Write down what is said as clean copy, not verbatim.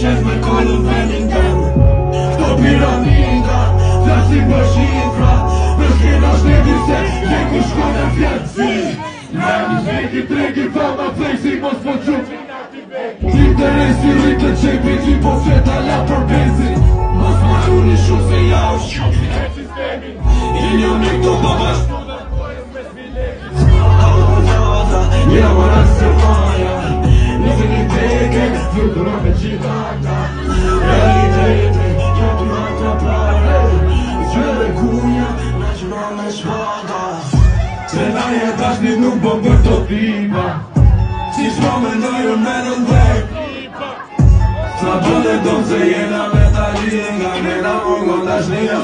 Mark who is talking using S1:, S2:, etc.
S1: qef me kollu vendin tëmë. Këto piramida, flasin për shifra, për s'kena shnedi se je ku shkone fjatësi. Nemi zveki tregi fama flexi mos po qupi interesi rritë të qepi ti po fjeta la për benzin. Mos ma uni shumë se ja u shqupi e sistemi. I një me këto babash ja mora se maja nëse një teke vëndura me qitata realitete ja të mata pare zhvele kunja na që ma me shvada se na jetash një nuk bëm për të tipa si shma me ndojën me në ndek sa bële do se jena me ta gjithë nga mena mongon tash një